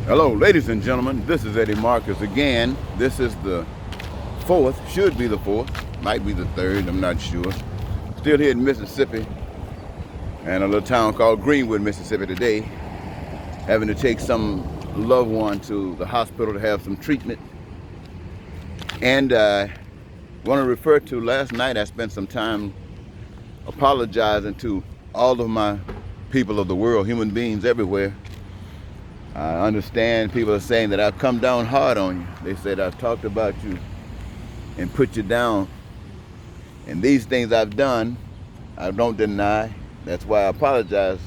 Hello, ladies and gentlemen. This is Eddie Marcus again. This is the fourth, should be the fourth, might be the third, I'm not sure. Still here in Mississippi, and a little town called Greenwood, Mississippi today. Having to take some loved one to the hospital to have some treatment. And I want to refer to last night, I spent some time apologizing to all of my people of the world, human beings everywhere. I understand people are saying that I've come down hard on you. They said I've talked about you and put you down. And these things I've done, I don't deny. That's why I apologize.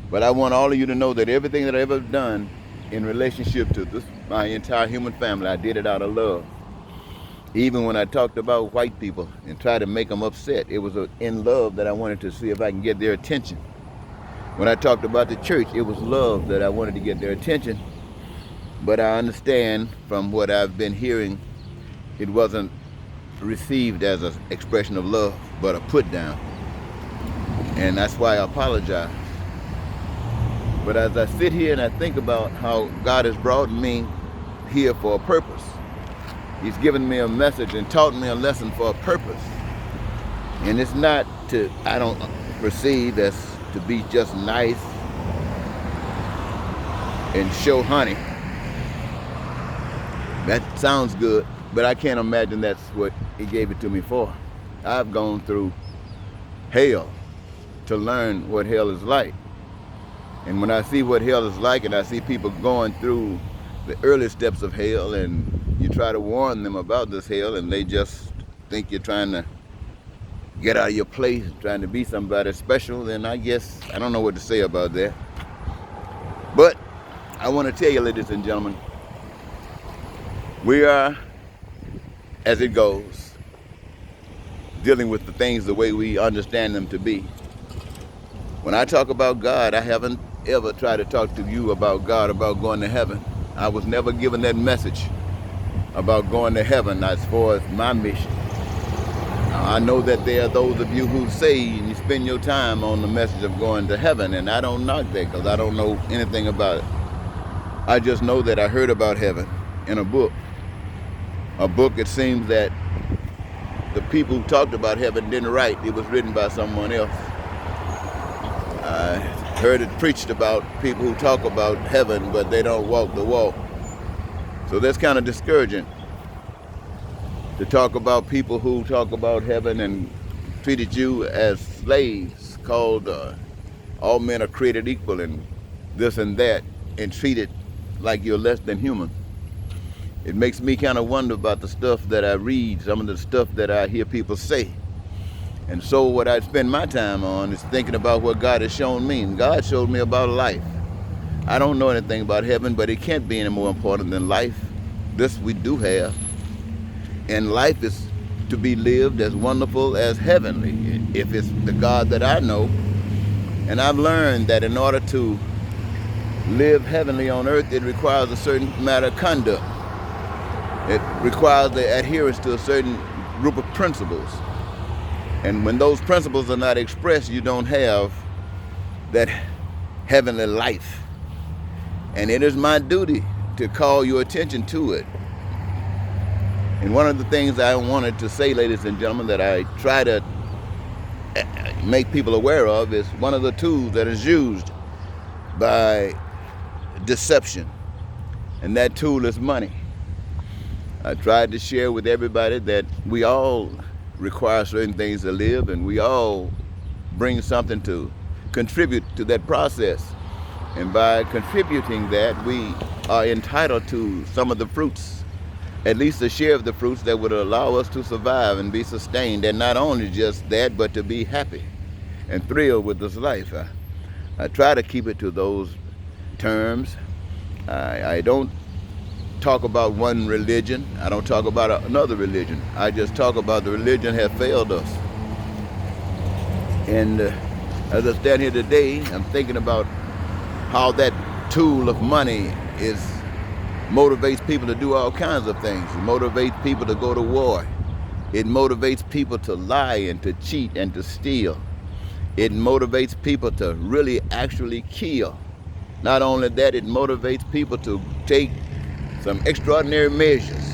But I want all of you to know that everything that I've ever done in relationship to this, my entire human family, I did it out of love. Even when I talked about white people and tried to make them upset, it was in love that I wanted to see if I can get their attention. When I talked about the church, it was love that I wanted to get their attention. But I understand from what I've been hearing, it wasn't received as an expression of love, but a put down. And that's why I apologize. But as I sit here and I think about how God has brought me here for a purpose, He's given me a message and taught me a lesson for a purpose. And it's not to, I don't perceive as to be just nice and show honey. That sounds good, but I can't imagine that's what He gave it to me for. I've gone through hell to learn what hell is like. And when I see what hell is like and I see people going through the early steps of hell and you try to warn them about this hell and they just think you're trying to get out of your place, trying to be somebody special, then I guess I don't know what to say about that. But I want to tell you, ladies and gentlemen, we are, as it goes, dealing with the things the way we understand them to be. When I talk about God, I haven't ever tried to talk to you about God, about going to heaven. I was never given that message about going to heaven as far as my mission. I know that there are those of you who say and you spend your time on the message of going to heaven, and I don't knock that because I don't know anything about it. I just know that I heard about heaven in a book. A book, it seems that the people who talked about heaven didn't write. It was written by someone else. I heard it preached about people who talk about heaven, but they don't walk the walk. So that's kind of discouraging. To talk about people who talk about heaven and treated you as slaves, called all men are created equal and this and that, and treated like you're less than human. It makes me kind of wonder about the stuff that I read, some of the stuff that I hear people say. And so what I spend my time on is thinking about what God has shown me. And God showed me about life. I don't know anything about heaven, but it can't be any more important than life. This we do have. And life is to be lived as wonderful as heavenly, if it's the God that I know. And I've learned that in order to live heavenly on earth, it requires a certain matter of conduct. It requires the adherence to a certain group of principles. And when those principles are not expressed, you don't have that heavenly life. And it is my duty to call your attention to it. And one of the things I wanted to say, ladies and gentlemen, that I try to make people aware of is one of the tools that is used by deception. And that tool is money. I tried to share with everybody that we all require certain things to live, and we all bring something to contribute to that process. And by contributing that, we are entitled to some of the fruits, at least a share of the fruits that would allow us to survive and be sustained, and not only just that, but to be happy and thrilled with this life. I try to keep it to those terms. I don't talk about one religion. I don't talk about another religion. I just talk about the religion have failed us. And as I stand here today, I'm thinking about how that tool of money motivates people to do all kinds of things. It motivates people to go to war. It motivates people to lie and to cheat and to steal. It motivates people to really actually kill. Not only that, it motivates people to take some extraordinary measures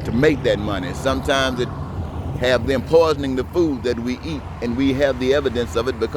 to make that money. Sometimes it have them poisoning the food that we eat, and we have the evidence of it because